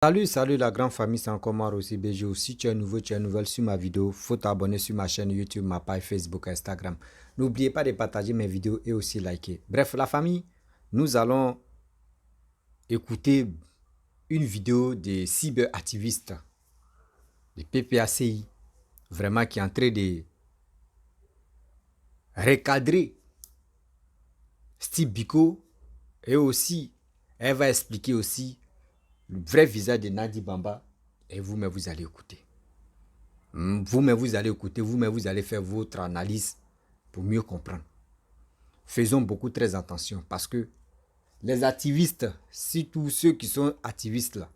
Salut la grande famille, c'est encore moi aussi BG. Si tu es nouveau, tu es nouvelle sur ma vidéo, faut t'abonner sur ma chaîne YouTube, ma page Facebook, Instagram. N'oubliez pas de partager mes vidéos et aussi liker. Bref, la famille, nous allons écouter une vidéo des cyberactivistes, des PPACI, vraiment qui est en train de recadrer Steve Biko et aussi, elle va expliquer aussi le vrai visage de Nadi Bamba et vous-même vous allez écouter. Vous-même vous allez écouter, vous-même vous allez faire votre analyse pour mieux comprendre. Faisons beaucoup très attention parce que les activistes, surtout ceux qui sont activistes là,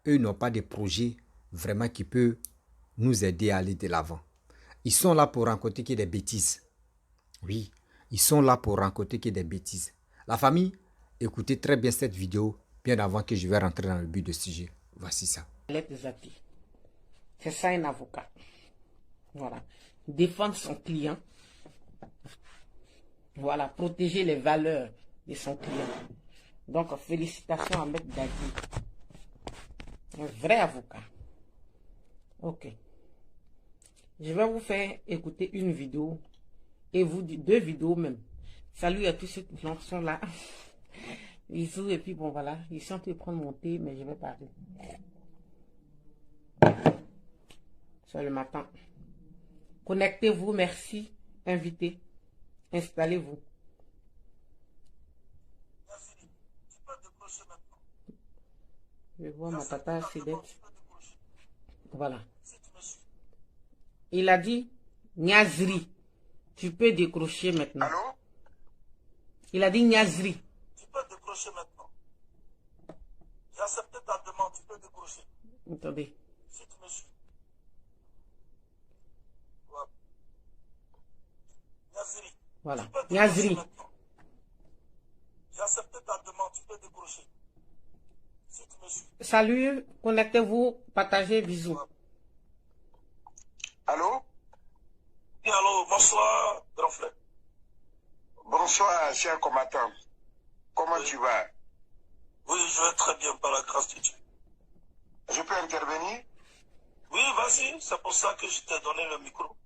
eux n'ont pas de projet vraiment qui peut nous aider à aller de l'avant. Ils sont là pour rencontrer que des bêtises. Oui, ils sont là pour rencontrer que des bêtises. La famille, écoutez très bien cette vidéo bien avant que je vais rentrer dans le but du sujet. Voici ça. C'est ça un avocat. Voilà. Défendre son client. Voilà. Protéger les valeurs de son client. Donc, félicitations à M. Dadi. Un vrai avocat. Ok. Je vais vous faire écouter une vidéo. Et vous, deux vidéos même. Salut à tous ceux qui sont là. Bisous. Et puis bon, voilà. Ils sont en train de prendre mon thé, mais je vais parler. C'est le matin. Connectez-vous, merci. Invitez. Installez-vous. Je vois ma tata Cédette. Voilà. Il a dit, Niazri, tu peux décrocher maintenant. Allô? Il a dit Niazri. Tu peux décrocher maintenant. J'ai accepté ta demande, tu peux décrocher. Attendez. Si tu me suis. Niazri. Voilà. Tu peux décrocher Niazri. maintenant. J'ai accepté ta demande, tu peux décrocher. Si tu me suis. Salut, connectez-vous, partagez, bisous. Allô? Oui, allô, bonsoir, grand frère. Bonsoir, cher combattant. Comment tu vas? Oui, je vais très bien par la grâce de Dieu. Je peux intervenir? Oui, vas-y, c'est pour ça que je t'ai donné le micro.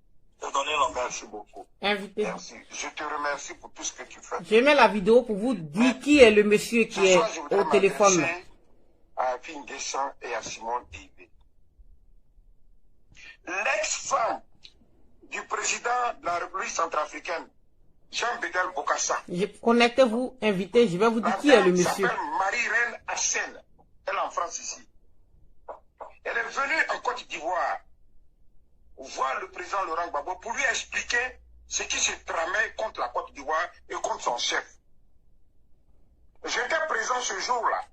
Je t'ai donné l'envoi. Merci beaucoup. Invitez. Merci. Je te remercie pour tout ce que tu fais. Je mets la vidéo pour vous dire qui est le monsieur qui est au téléphone là. À Finn Deschamps et à Simone Eibé. L'ex-femme du président de la République centrafricaine, Jean-Bédel Bokassa. Connectez-vous, invitez, je vais vous dire qui est le monsieur. Elle s'appelle Marie-Reine Hassen. Elle est en France ici. Elle est venue en Côte d'Ivoire voir le président Laurent Gbagbo pour lui expliquer ce qui se tramait contre la Côte d'Ivoire et contre son chef. J'étais présent ce jour-là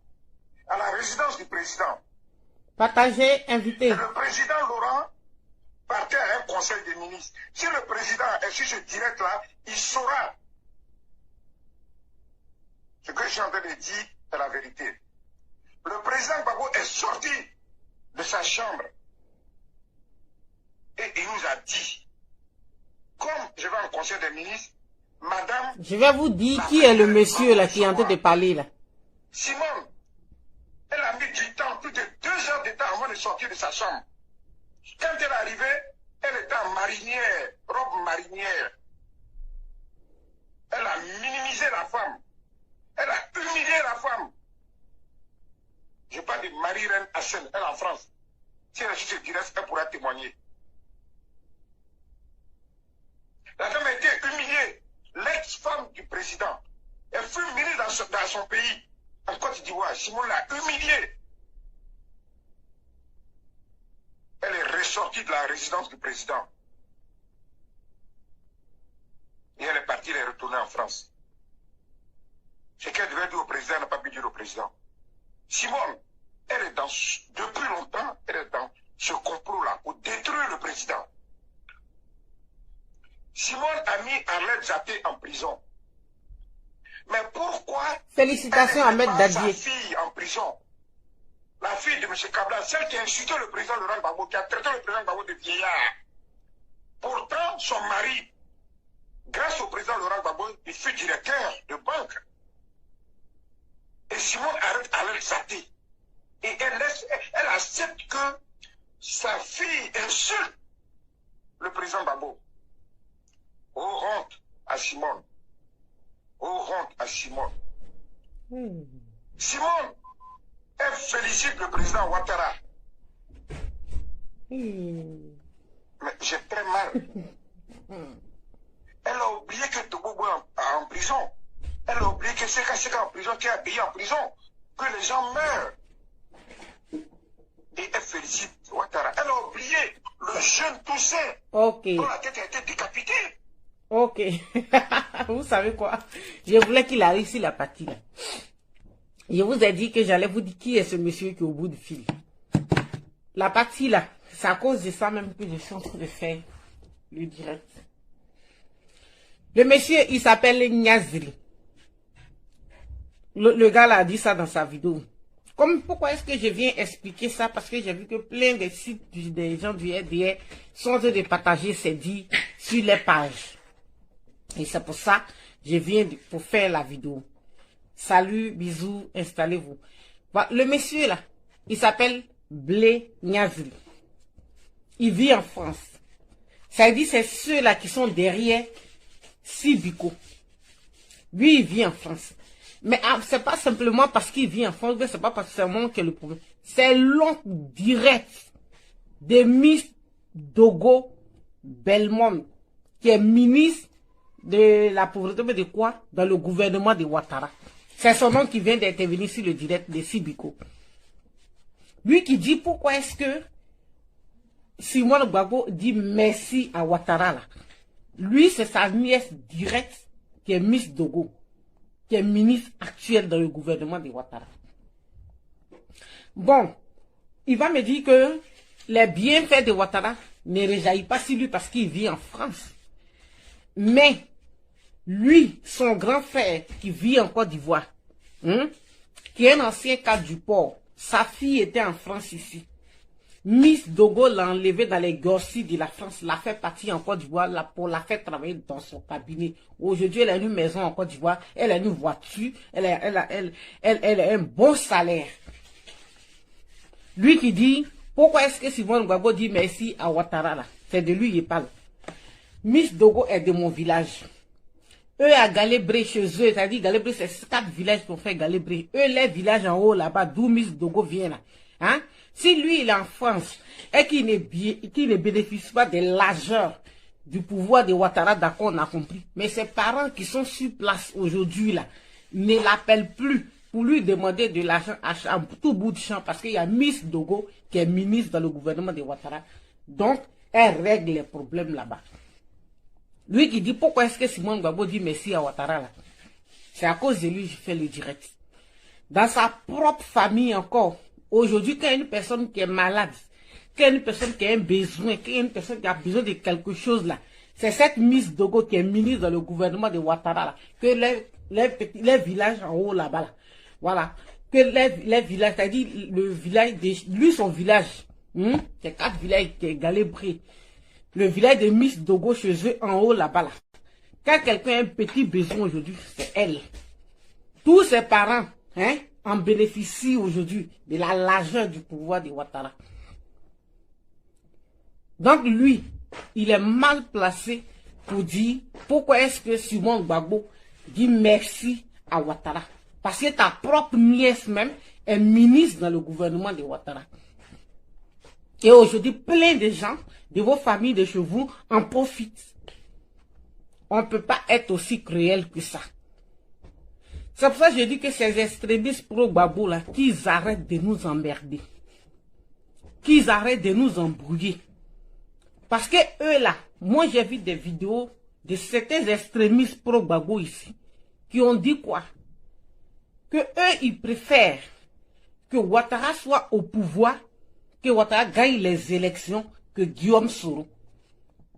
à la résidence du président. Partagez, invitez. Et le président Laurent partait à un conseil des ministres. Si le président est sur ce direct-là, il saura. Ce que je suis en train de dire est la vérité. Le président Gbagbo est sorti de sa chambre et il nous a dit, comme je vais en conseil des ministres, madame... Je vais vous dire qui est le monsieur là qui est en train de parler là. Simone, elle a mis du temps, plus de 2 heures de temps avant de sortir de sa chambre. Quand elle est arrivée, elle était en marinière, robe marinière. Elle a minimisé la femme. Elle a humilié la femme. Je parle de Marie-Reine Hassen, elle est en France. Si elle est sur ce direct, elle pourra témoigner. La femme a été humiliée. L'ex-femme du président. Elle fut ministre dans son pays, en Côte d'Ivoire. Simon l'a humiliée. Elle est ressortie de la résidence du président. Et elle est partie, elle est retournée en France. Ce qu'elle devait dire au président, elle n'a pas pu dire au président. Simone, elle est depuis longtemps, elle est dans ce complot-là pour détruire le président. Simone a mis Ahmed Zaté en prison. Mais pourquoi Félicitations à Ahmed Dadi. Sa fille en prison? La fille de M. Kabila, celle qui a insulté le président Laurent Gbagbo, qui a traité le président Gbagbo de vieillard. Pourtant, son mari, grâce au président Laurent Gbagbo, il fut directeur de banque. Et Simone arrête Ahmed Zaté. Et elle accepte que sa fille insulte le président Gbagbo. Oh, honte à Simone. Oh, honte à Simone. Simone, elle félicite le président Ouattara. Mais j'ai très mal. Elle a oublié que Togogo est en prison. Elle a oublié que c'est Seka en prison, qui a payé en prison, que les gens meurent. Et elle félicite Ouattara. Elle a oublié le jeune Toussaint dont la tête a été décapitée. Ok. Vous savez quoi? Je voulais qu'il arrive sur la partie là. Je vous ai dit que j'allais vous dire qui est ce monsieur qui est au bout du fil. La partie là, c'est à cause de ça même que je suis en train de faire le direct. Le monsieur, il s'appelle Niazri. Le gars là a dit ça dans sa vidéo. Pourquoi est-ce que je viens expliquer ça? Parce que j'ai vu que plein de sites des gens du RDR sont en train de partager ces dits sur les pages. Et c'est pour ça que je viens pour faire la vidéo. Salut, bisous, installez-vous. Voilà, le monsieur là, il s'appelle Blé Niazri. Il vit en France. Ça dit c'est ceux-là qui sont derrière Sibiko. Lui, il vit en France. Mais c'est pas simplement parce qu'il vit en France, c'est pas parce que c'est moi qui ai le problème. C'est l'oncle direct de Miss Dogo Belmont, qui est ministre de la pauvreté, mais de quoi? Dans le gouvernement de Ouattara. C'est son nom qui vient d'intervenir sur le direct de Sibiko. Lui qui dit pourquoi est-ce que Simone Gbagbo dit merci à Ouattara là. Lui, c'est sa nièce directe qui est Miss Dogo, qui est ministre actuel dans le gouvernement de Ouattara. Bon, il va me dire que les bienfaits de Ouattara ne réjaillissent pas sur lui parce qu'il vit en France. Mais, lui, son grand frère qui vit en Côte d'Ivoire, qui est un ancien cadre du port, sa fille était en France ici. Miss Dogo l'a enlevé dans les gorcies de la France, l'a fait partir en Côte d'Ivoire pour la faire travailler dans son cabinet. Aujourd'hui, elle a une maison en Côte d'Ivoire, elle a une voiture, elle a un bon salaire. Lui qui dit, pourquoi est-ce que Simone Gbagbo dit merci à Ouattara là? C'est de lui qu'il parle. Miss Dogo est de mon village. Eux à Galébré chez eux, c'est-à-dire Galébré, c'est 4 villages qu'on fait Galébré. Eux, les villages en haut là-bas, d'où Miss Dogo vient là. Hein? Si lui, il est en France et qu'il ne bénéficie pas de l'argent du pouvoir de Ouattara, d'accord, on a compris. Mais ses parents qui sont sur place aujourd'hui, là, ne l'appellent plus pour lui demander de l'argent à tout bout de champ parce qu'il y a Miss Dogo qui est ministre dans le gouvernement de Ouattara. Donc, elle règle les problèmes là-bas. Lui qui dit pourquoi est-ce que Simone Gbagbo dit merci à Ouattara là? C'est à cause de lui que je fais le direct. Dans sa propre famille encore. Aujourd'hui, quand il y a une personne qui est malade, quand il y a une personne qui a un besoin, quand il y a une personne qui a besoin de quelque chose là, c'est cette Miss Dogo qui est ministre dans le gouvernement de Ouattara là, que les villages en haut là-bas là, voilà, que les villages, c'est-à-dire le village, lui son village, c'est 4 villages qui est Galébré, le village de Miss Dogo chez eux en haut là-bas là. Quand quelqu'un a un petit besoin aujourd'hui, c'est elle. Tous ses parents, en bénéficient aujourd'hui de la largeur du pouvoir de Ouattara. Donc lui, il est mal placé pour dire pourquoi est-ce que Simone Gbagbo dit merci à Ouattara. Parce que ta propre nièce même est ministre dans le gouvernement de Ouattara. Et aujourd'hui, plein de gens de vos familles de chez vous en profitent. On ne peut pas être aussi cruel que ça. C'est pour ça que je dis que ces extrémistes pro-Gbagbo là, qu'ils arrêtent de nous emmerder. Qu'ils arrêtent de nous embrouiller. Parce que eux là, moi j'ai vu des vidéos de certains extrémistes pro-Gbagbo ici, qui ont dit quoi? Que eux, ils préfèrent que Ouattara soit au pouvoir, que Ouattara gagne les élections, que Guillaume Soro.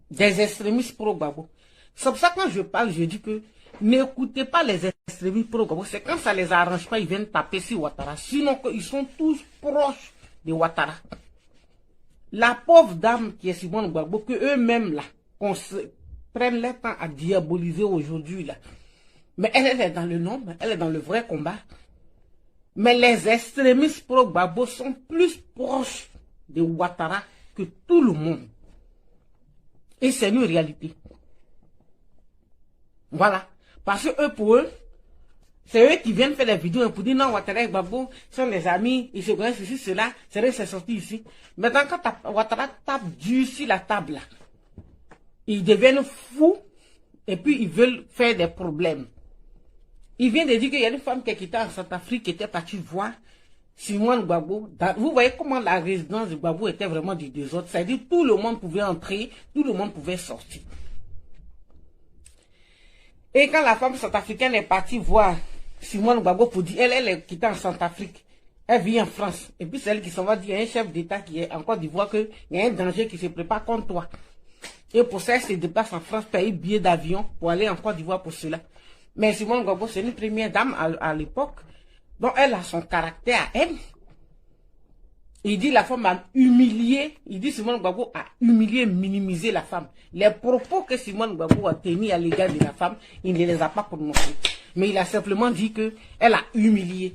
Des extrémistes pro-Gbagbo. C'est pour ça que quand je parle, je dis que n'écoutez pas les extrémistes pro-Gbagbo. C'est quand ça les arrange pas, ils viennent taper sur Ouattara. Sinon, ils sont tous proches de Ouattara. La pauvre dame qui est Simone Gbagbo, que eux-mêmes là, qu'on se prenne le temps à diaboliser aujourd'hui là. Mais elle est dans le nombre, elle est dans le vrai combat. Mais les extrémistes pro-Gbagbo sont plus proches de Ouattara que tout le monde. Et c'est une réalité. Voilà. Parce que eux, pour eux, c'est eux qui viennent faire des vidéos pour dire non, Ouattara et Gbagbo sont des amis, ils se connaissent ici, cela, c'est vrai que c'est sorti ici. Maintenant, quand Ouattara tape dur sur la table, ils deviennent fous et puis ils veulent faire des problèmes. Il vient de dire qu'il y a une femme qui est quittée en Centrafrique qui était partie voir Simone Gbagbo. Vous voyez comment la résidence de Gbagbo était vraiment du désordre. C'est-à-dire tout le monde pouvait entrer, tout le monde pouvait sortir. Et quand la femme centrafricaine est partie voir Simone Gbagbo pour dire, elle est quittée en Centrafrique, elle vit en France. Et puis c'est elle qui s'en va dire, il y a un chef d'État qui est en Côte d'Ivoire qu'il y a un danger qui se prépare contre toi. Et pour ça, elle se déplace en France, paye billet d'avion pour aller en Côte d'Ivoire pour cela. Mais Simone Gbagbo, c'est une première dame à l'époque. Donc, elle a son caractère, elle. Il dit la femme a humilié. Il dit Simone Gbagbo a humilié, minimisé la femme. Les propos que Simone Gbagbo a tenus à l'égard de la femme, il ne les a pas prononcés. Mais il a simplement dit qu'elle a humilié.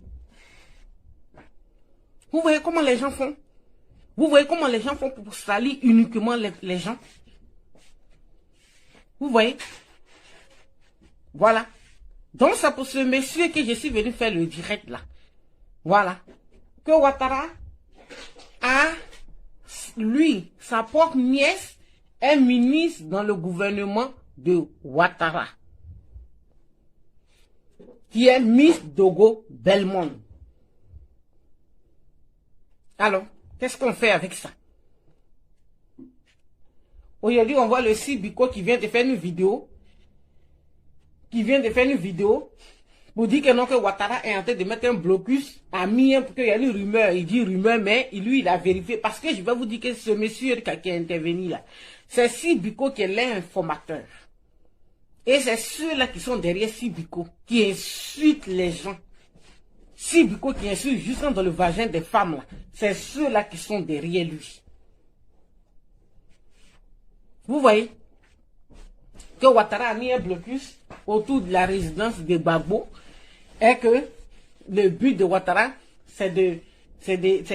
Vous voyez comment les gens font? Vous voyez comment les gens font pour salir uniquement les gens? Vous voyez? Voilà. Donc, c'est pour ce monsieur que je suis venu faire le direct là. Voilà. Que Ouattara a, lui, sa propre nièce est ministre dans le gouvernement de Ouattara. Qui est Miss Dogo Belmond. Alors, qu'est-ce qu'on fait avec ça? Aujourd'hui, on voit le Sibiko qui vient de faire une vidéo. Pour dire que non, que Ouattara est en train de mettre un blocus à Mien, parce qu'il y a une rumeur. Il dit rumeur, mais lui, il a vérifié. Parce que je vais vous dire que ce monsieur qui est intervenu là, c'est Sibiko qui est l'informateur. Et c'est ceux-là qui sont derrière Sibiko, qui insultent les gens. Sibiko qui insulte juste dans le vagin des femmes là. C'est ceux-là qui sont derrière lui. Vous voyez que Ouattara a mis un blocus autour de la résidence de Gbagbo et que le but de Ouattara, c'est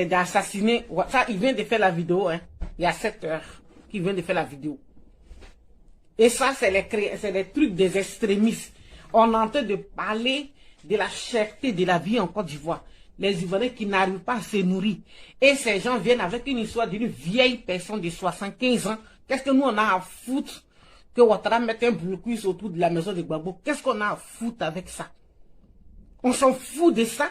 d'assassiner. Ça, il vient de faire la vidéo, hein. Il y a 7 heures qu'il vient de faire la vidéo. Et ça, c'est les trucs des extrémistes. On est en train de parler de la cherté de la vie en Côte d'Ivoire. Les Ivoiriens qui n'arrivent pas à se nourrir. Et ces gens viennent avec une histoire d'une vieille personne de 75 ans. Qu'est-ce que nous, on a à foutre que Ouattara mette un blocus autour de la maison de Gbagbo? Qu'est-ce qu'on a à foutre avec ça? On s'en fout de ça.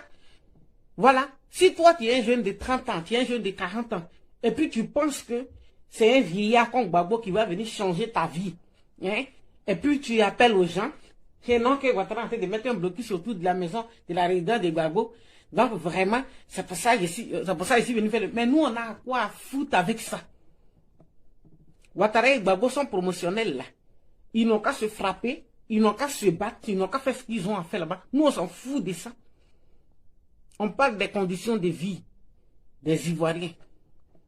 Voilà. Si toi, tu es un jeune de 30 ans, tu es un jeune de 40 ans, et puis tu penses que c'est un vieillard comme Gbagbo qui va venir changer ta vie, hein? Et puis tu appelles aux gens, que non, que Ouattara est en train de mettre un blocus autour de la maison de la résidence de Gbagbo. Donc vraiment, c'est pour ça que je suis venu faire. Mais nous, on a quoi à foutre avec ça? Ouattara et Gbagbo sont promotionnels là. Ils n'ont qu'à se frapper, ils n'ont qu'à se battre, ils n'ont qu'à faire ce qu'ils ont à faire là-bas. Nous, on s'en fout de ça. On parle des conditions de vie des Ivoiriens.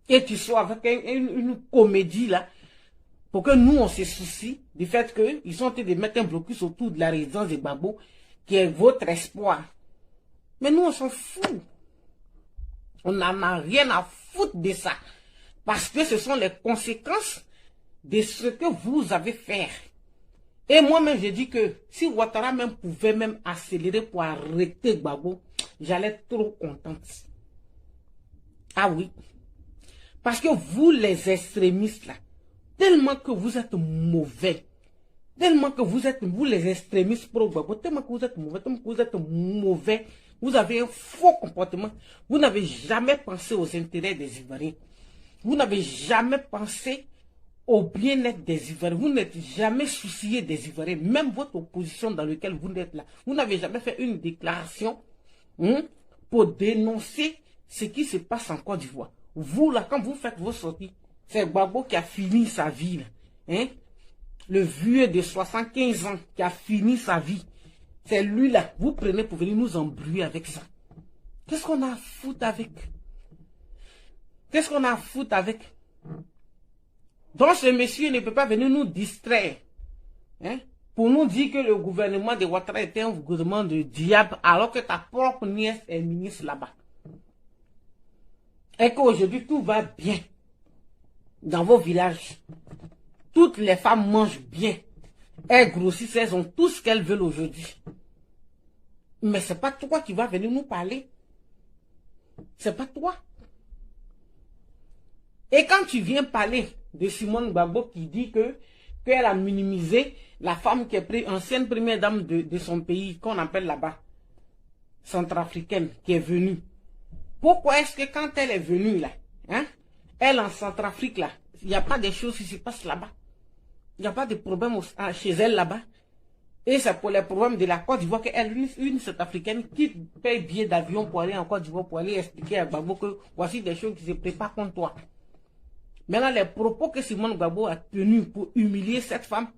Et tu sois avec une comédie là, pour que nous, on se soucie du fait qu'ils sont en train de mettre un blocus autour de la résidence de Gbagbo, qui est votre espoir. Mais nous, on s'en fout. On n'en a rien à foutre de ça. Parce que ce sont les conséquences de ce que vous avez fait. Et moi-même, je dis que si Ouattara même pouvait même accélérer pour arrêter Gbagbo, j'allais être trop contente. Ah oui. Parce que vous, les extrémistes, là, tellement que vous êtes mauvais, tellement que vous les extrémistes pro-Gbagbo, tellement que vous êtes mauvais, vous avez un faux comportement, vous n'avez jamais pensé aux intérêts des Ivoiriens, vous n'avez jamais pensé au bien-être des Ivoiriens, vous n'êtes jamais soucié des Ivoiriens, même votre opposition dans laquelle vous êtes là, vous n'avez jamais fait une déclaration pour dénoncer ce qui se passe en Côte d'Ivoire. Vous là, quand vous faites vos sorties, c'est Gbagbo qui a fini sa vie, là, hein? Le vieux de 75 ans qui a fini sa vie. C'est lui là, vous prenez pour venir nous embrouiller avec ça. Qu'est-ce qu'on a à foutre avec? Qu'est-ce qu'on a à foutre avec? Donc ce monsieur ne peut pas venir nous distraire. Hein? pour nous dire que le gouvernement de Ouattara était un gouvernement de diable, alors que ta propre nièce est ministre là-bas. Et qu'aujourd'hui, tout va bien dans vos villages. Toutes les femmes mangent bien. Elles grossissent, elles ont tout ce qu'elles veulent aujourd'hui. Mais c'est pas toi qui vas venir nous parler. C'est pas toi. Et quand tu viens parler de Simone Gbagbo qui dit qu'elle a minimisé la femme qui est ancienne première dame de son pays, qu'on appelle là-bas, centrafricaine, qui est venue. Pourquoi est-ce que quand elle est venue là, hein, elle en Centrafrique là, il n'y a pas de choses qui se passent là-bas. Il n'y a pas de problème chez elle là-bas. Et c'est pour les problèmes de la Côte d'Ivoire qu'elle, une Centrafricaine qui paye billet d'avion pour aller en Côte d'Ivoire, pour aller expliquer à Gbagbo que voici des choses qui se préparent contre toi. Maintenant, les propos que Simone Gbagbo a tenus pour humilier cette femme,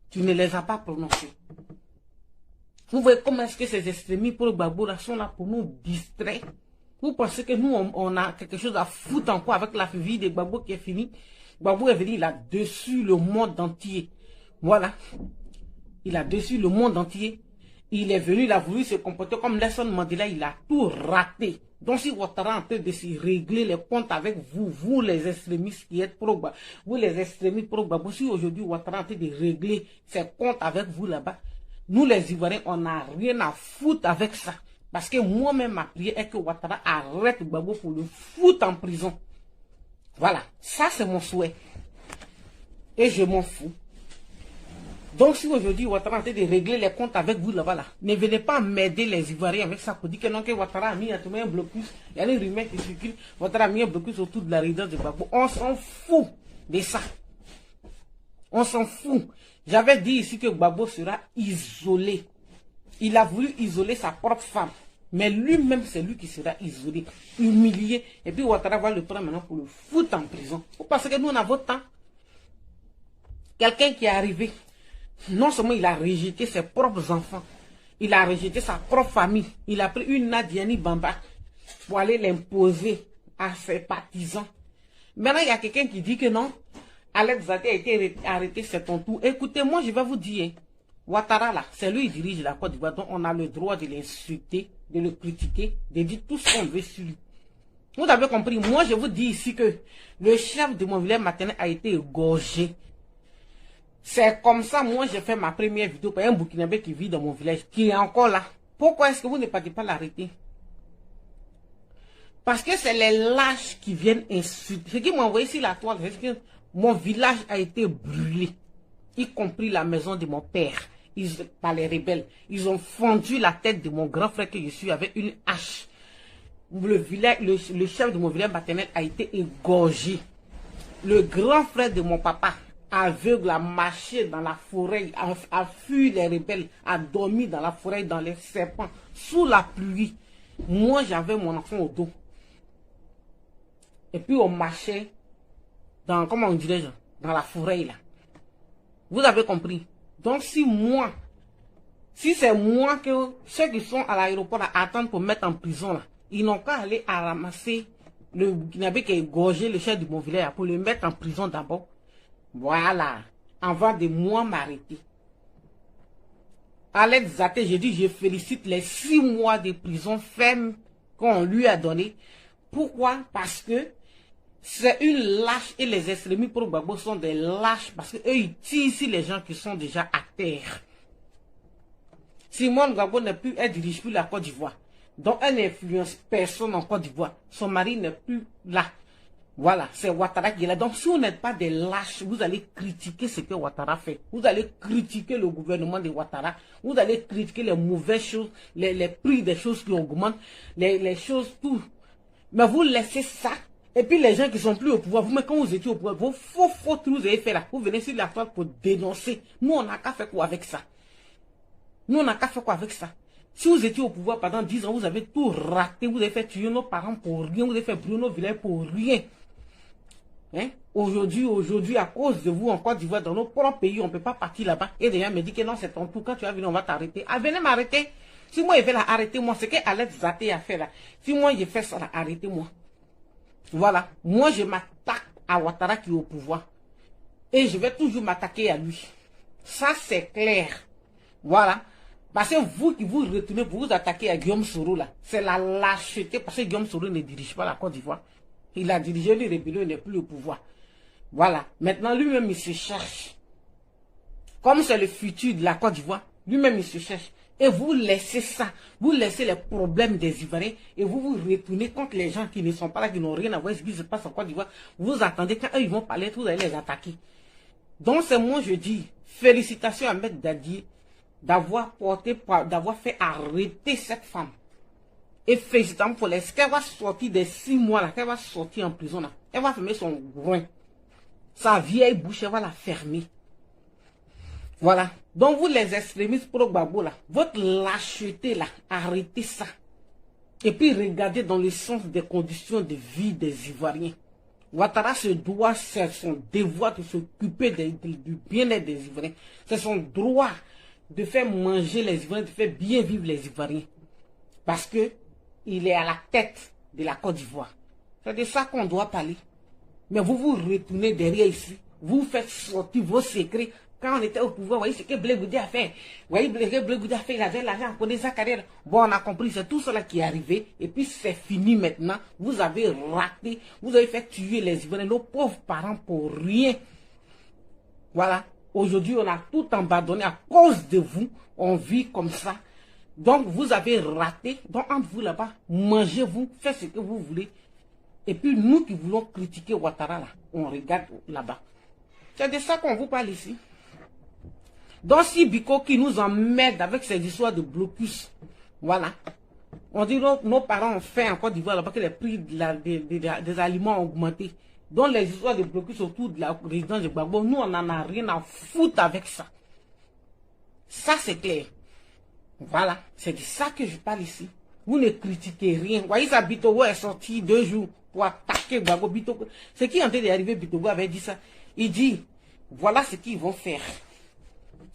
tu ne les as pas prononcés. Vous voyez comment est-ce que ces extrémistes pour Gbagbo là sont là pour nous distraire. Vous pensez que nous, on a quelque chose à foutre encore avec la vie de Gbagbo qui est finie. Gbagbo est venu, il a dessus le monde entier. Voilà. Il a dessus le monde entier. Il est venu, il a voulu se comporter comme Nelson Mandela, il a tout raté. Donc si Ouattara est en train de se régler les comptes avec vous, vous les extrémistes qui êtes pro-Gbagbo, vous les extrémistes pro-Gbagbo, si aujourd'hui Ouattara est en train de régler ses comptes avec vous là-bas, nous les Ivoiriens, on n'a rien à foutre avec ça. Parce que moi-même, ma prière est que Ouattara arrête Gbagbo pour le foutre en prison. Voilà, ça c'est mon souhait. Et je m'en fous. Donc si aujourd'hui Ouattara est en train de régler les comptes avec vous là-bas, là, ne venez pas m'aider les Ivoiriens avec ça pour dire que non, que Ouattara a mis un blocus, il y a des rumeurs qui circulent, Ouattara a mis un blocus autour de la résidence de Gbagbo. On s'en fout de ça. On s'en fout. J'avais dit ici que Gbagbo sera isolé. Il a voulu isoler sa propre femme. Mais lui-même, c'est lui qui sera isolé, humilié. Et puis Ouattara va le prendre maintenant pour le foutre en prison. Parce que nous, on a votre temps. Quelqu'un qui est arrivé, non seulement il a rejeté ses propres enfants, il a rejeté sa propre famille. Il a pris une Nadiani Bamba pour aller l'imposer à ses partisans. Maintenant, il y a quelqu'un qui dit que non, Alex Zate a été arrêté, c'est ton tour. Écoutez, moi, je vais vous dire, Ouattara, là, c'est lui qui dirige la Côte d'Ivoire, donc on a le droit de l'insulter, de le critiquer, de dire tout ce qu'on veut sur lui. Vous avez compris, moi, je vous dis ici que le chef de mon village maternel a été égorgé. C'est comme ça, moi, j'ai fait ma première vidéo pour un Burkinabé qui vit dans mon village, qui est encore là. Pourquoi est-ce que vous ne partez pas l'arrêter? Parce que c'est les lâches qui viennent insulter. Ce qui m'a envoyé sur la toile, c'est que mon village a été brûlé, y compris la maison de mon père. Par les rebelles. Ils ont fendu la tête de mon grand frère que je suis avec une hache. Le chef de mon village maternel a été égorgé. Le grand frère de mon papa, aveugle, a marché dans la forêt, a fui les rebelles, a dormi dans la forêt, dans les serpents, sous la pluie. Moi, j'avais mon enfant au dos. Et puis, on marchait dans, comment on dirait, dans la forêt, là. Vous avez compris? Donc, si c'est moi que ceux qui sont à l'aéroport attendent pour mettre en prison, là, ils n'ont qu'à aller à ramasser le Burkinabé qui a égorgé le chef de mon village pour le mettre en prison d'abord. Voilà. Avant de moi m'arrêter. Alex Zate, j'ai dit, je félicite les 6 mois de prison ferme qu'on lui a donné. Pourquoi? Parce que c'est une lâche et les extrémistes pour Gbagbo sont des lâches parce qu'eux ils tirent ici les gens qui sont déjà à terre. Simone Gbagbo n'est plus, elle dirige plus la Côte d'Ivoire. Donc elle n'influence personne en Côte d'Ivoire. Son mari n'est plus là. Voilà, c'est Ouattara qui est là. Donc si vous n'êtes pas des lâches, vous allez critiquer ce que Ouattara fait. Vous allez critiquer le gouvernement de Ouattara. Vous allez critiquer les mauvaises choses, les prix des choses qui augmentent, les choses, tout. Mais vous laissez ça. Et puis les gens qui sont plus au pouvoir, vous, mais quand vous étiez au pouvoir, vos faux que vous avez fait là, vous venez sur la toile pour dénoncer. Nous, on n'a qu'à faire quoi avec ça? Nous, on n'a qu'à faire quoi avec ça? Si vous étiez au pouvoir pendant 10 ans, vous avez tout raté, vous avez fait tuer nos parents pour rien, vous avez fait brûler nos villages pour rien. Hein? Aujourd'hui, à cause de vous, en Côte d'Ivoire, dans nos propres pays, on ne peut pas partir là-bas. Et déjà, me dit que non, c'est ton tour, quand tu vas venir, on va t'arrêter. Ah, venez m'arrêter. Si moi, je vais l'arrêter, moi, c'est que Alex Zate a fait là. Si moi, je fais ça, arrêtez-moi. Voilà, moi je m'attaque à Ouattara qui est au pouvoir. Et je vais toujours m'attaquer à lui. Ça c'est clair. Voilà. Parce que vous qui vous retournez pour vous attaquer à Guillaume Soro, là, c'est la lâcheté, parce que Guillaume Soro ne dirige pas la Côte d'Ivoire. Il a dirigé les rébellions, il n'est plus au pouvoir. Voilà. Maintenant, lui-même, il se cherche. Comme c'est le futur de la Côte d'Ivoire, lui-même, il se cherche. Et vous laissez ça, vous laissez les problèmes des Ivoiriens et vous vous retournez contre les gens qui ne sont pas là, qui n'ont rien à voir avec ce qui se passe en Côte d'Ivoire. Vous attendez quand eux, ils vont parler, vous allez les attaquer. Donc, c'est moi, je dis, félicitations à Ahmed Daddy d'avoir fait arrêter cette femme. Et félicitations pour les qu'elle va sortir des 6 mois là, qu'elle va sortir en prison là. Elle va fermer son groin. Sa vieille bouche, elle va la fermer. Voilà. Donc vous les extrémistes pro-Gbagbo là, votre lâcheté là, arrêtez ça. Et puis regardez dans le sens des conditions de vie des Ivoiriens. Ouattara se doit, c'est son devoir de s'occuper du bien-être des Ivoiriens. C'est son droit de faire manger les Ivoiriens, de faire bien vivre les Ivoiriens. Parce que il est à la tête de la Côte d'Ivoire. C'est de ça qu'on doit parler. Mais vous vous retournez derrière ici. Vous faites sortir vos secrets. Quand on était au pouvoir, vous voyez ce que Blé Goudé a fait. Vous voyez ce que Blé Goudé a fait, il avait l'argent, on connaît sa carrière. Bon, on a compris, c'est tout cela qui est arrivé. Et puis c'est fini maintenant. Vous avez raté, vous avez fait tuer les Ivoiriens, nos pauvres parents pour rien. Voilà. Aujourd'hui, on a tout abandonné à cause de vous. On vit comme ça. Donc, vous avez raté. Donc, entre vous là-bas, mangez-vous, faites ce que vous voulez. Et puis, nous qui voulons critiquer Ouattara, là, on regarde là-bas. C'est de ça qu'on vous parle ici. Donc, si Biko qui nous emmerde avec ces histoires de blocus, voilà. On dit que nos parents ont fait en Côte d'Ivoire là-bas que les prix des aliments ont augmenté. Donc, les histoires de blocus autour de la résidence de Gbagbo, nous, on n'en a rien à foutre avec ça. Ça, c'est clair. Voilà. C'est de ça que je parle ici. Vous ne critiquez rien. Vous voyez, ça, Bitogo est sorti 2 jours pour attaquer Gbagbo. Bitogo. Ce qui est en train d'arriver, Bitogo avait dit ça. Il dit, voilà ce qu'ils vont faire.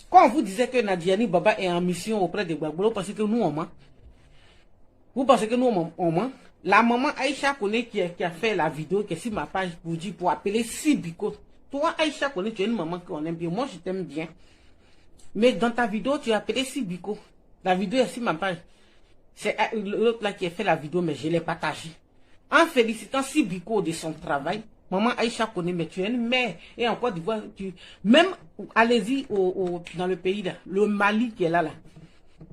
Quand on vous disait que Nadiani Baba est en mission auprès de Gbagbo, vous pensez que nous, on ment? Vous pensez que nous, on ment? La maman Aïcha Kone qui a fait la vidéo, qui est sur ma page pour dire, pour appeler Sibiko. Toi, Aïcha Kone, tu es une maman qu'on aime bien. Moi, je t'aime bien. Mais dans ta vidéo, tu as appelé Sibiko. La vidéo est sur ma page. C'est l'autre là qui a fait la vidéo, mais je l'ai partagée. En félicitant Sibiko de son travail, maman Aïcha Kone, mais tu es une mère. Et en Côte d'Ivoire, même, allez-y dans le pays là, le Mali qui est là.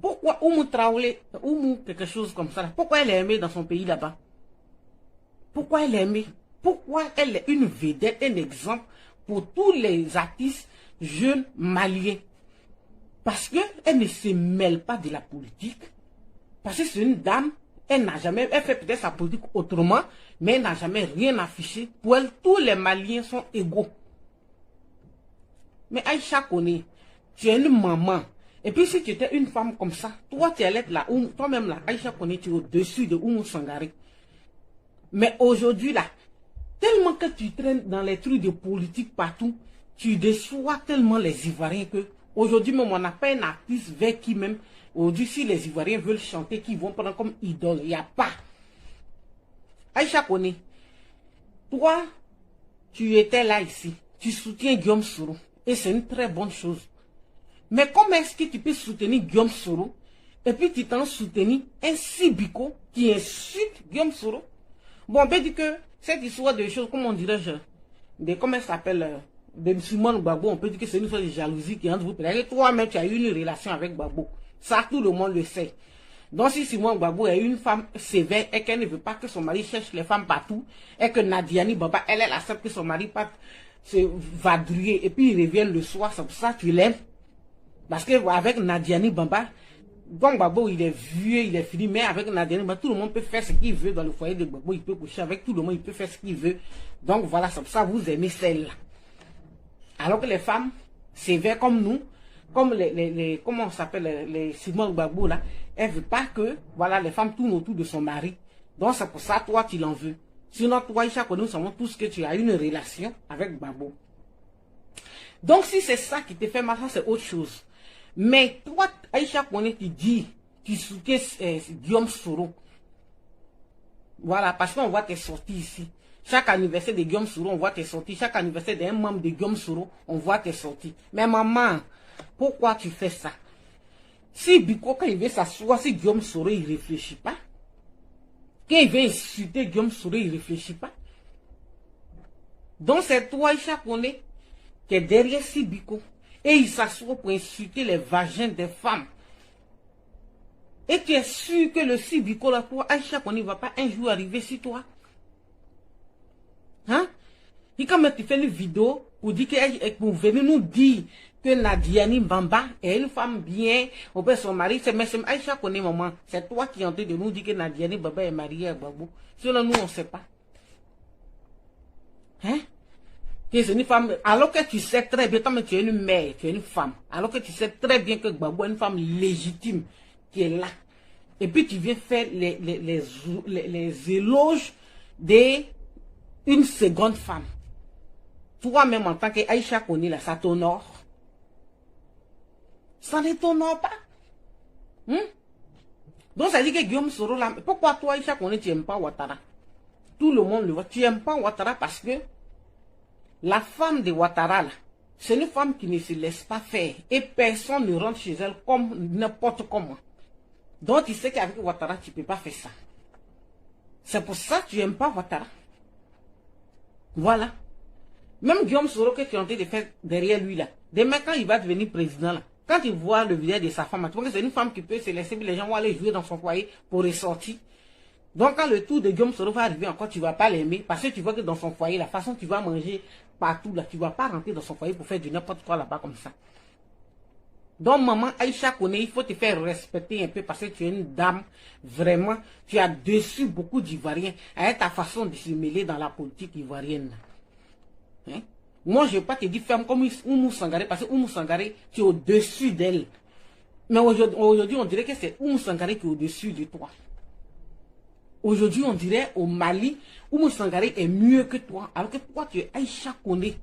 Pourquoi Oumou Traoré, Oumou quelque chose comme ça là, pourquoi elle est aimée dans son pays là-bas? Pourquoi elle est aimée? Pourquoi elle est une vedette, un exemple pour tous les artistes jeunes maliens? Parce qu'elle ne se mêle pas de la politique. Parce que c'est une dame, elle fait peut-être sa politique autrement, mais elle n'a jamais rien affiché. Pour elle, tous les Maliens sont égaux. Mais Aïcha Kone, tu es une maman. Et puis si tu étais une femme comme ça, toi tu allais être là, toi-même là, Aïcha Kone, tu es au-dessus de Oumou Sangaré. Mais aujourd'hui là, tellement que tu traînes dans les trucs de politique partout, tu déçois tellement les Ivoiriens que aujourd'hui même on n'a pas un artiste vers qui même, aujourd'hui si les Ivoiriens veulent chanter, qui vont prendre comme idole, il n'y a pas. Aïcha Kone, toi, tu étais là ici, tu soutiens Guillaume Soro, et c'est une très bonne chose. Mais comment est-ce que tu peux soutenir Guillaume Soro, et puis tu t'en soutenir un Sibiko qui insulte Guillaume Soro? Bon, on peut dire que cette histoire de choses, comment on dirait, de comment elle s'appelle, de Simone Gbagbo, on peut dire que c'est une histoire de jalousie qui entre vous. Et toi-même, tu as eu une relation avec Gbagbo. Ça, tout le monde le sait. Donc, si Simone Gbagbo est une femme sévère et qu'elle ne veut pas que son mari cherche les femmes partout, et que Nadiani Baba, elle accepte que son mari parte se vadrouiller, et puis il revient le soir, c'est pour ça que tu l'aimes. Parce que avec Nadiani Baba, donc Gbagbo il est vieux, il est fini, mais avec Nadiani Baba, tout le monde peut faire ce qu'il veut dans le foyer de Gbagbo, il peut coucher avec tout le monde, il peut faire ce qu'il veut. Donc voilà, c'est pour ça que vous aimez celle-là. Alors que les femmes sévères comme nous, comme comment on s'appelle, les Simone Gbagbo là, elles ne veulent pas que, voilà, les femmes tournent autour de son mari. Donc c'est pour ça, toi, tu l'en veux. Sinon, toi, Aïcha Kone, nous savons tous que tu as une relation avec Gbagbo. Donc si c'est ça qui te fait mal, ça c'est autre chose. Mais toi, Aïcha Kone, tu soutiens Guillaume Soro. Voilà, parce qu'on voit tes sorties ici. Chaque anniversaire de Guillaume Soro, on voit tes sorties. Chaque anniversaire d'un membre de Guillaume Soro, on voit tes sorties. Mais maman, pourquoi tu fais ça? Si Biko, quand il veut s'asseoir, si Guillaume Soro, il ne réfléchit pas. Quand il veut insulter Guillaume Soro, il ne réfléchit pas. Donc c'est toi, Aïcha Koné, qui est derrière Sibiko. Et il s'assoit pour insulter les vagins des femmes. Et tu es sûr que le Sibiko, là, toi, Aïcha Koné, ne va pas un jour arriver sur toi. Hein? Et quand tu fais une vidéo pour dire que pour venir nous dire que Nadiani Bamba est une femme bien, au père son mari, c'est Aïcha Koné, maman. C'est toi qui es en train de nous dire que Nadiani Bamba est mariée à Gbagbo. Sinon, nous, on ne sait pas. Hein? C'est une femme, alors que tu sais très bien, toi, tu es une mère, tu es une femme, alors que tu sais très bien que Gbagbo est une femme légitime qui est là. Et puis tu viens faire les éloges d'une seconde femme. Toi-même, en tant qu'Aïcha Koné, là, ça t'honore. Ça ne t'honore pas. Donc ça dit que Guillaume Soro, là, pourquoi toi, Aïcha Koné, tu n'aimes pas Ouattara? Tout le monde le voit. Tu n'aimes pas Ouattara parce que la femme de Ouattara, là, c'est une femme qui ne se laisse pas faire. Et personne ne rentre chez elle comme n'importe comment. Donc tu sais qu'avec Ouattara, tu ne peux pas faire ça. C'est pour ça que tu n'aimes pas Ouattara. Voilà. Même Guillaume Soro que tu es en train de faire derrière lui là. Demain quand il va devenir président là, quand il voit le visage de sa femme, tu vois que c'est une femme qui peut se laisser, les gens vont aller jouer dans son foyer pour ressortir. Donc quand le tour de Guillaume Soro va arriver encore, tu ne vas pas l'aimer parce que tu vois que dans son foyer, la façon tu vas manger partout là, tu ne vas pas rentrer dans son foyer pour faire du n'importe quoi là-bas comme ça. Donc maman Aïcha Koné, il faut te faire respecter un peu parce que tu es une dame, vraiment, tu as déçu beaucoup d'Ivoiriens avec ta façon de se mêler dans la politique ivoirienne. Hein? Moi, je ne vais pas te dire ferme comme Oumou Sangaré parce que Oumou Sangaré, tu es au-dessus d'elle. Mais aujourd'hui, on dirait que c'est Oumou Sangaré qui est au-dessus de toi. Aujourd'hui, on dirait au Mali, Oumou Sangaré est mieux que toi. Alors que toi, tu es Aïcha Koné.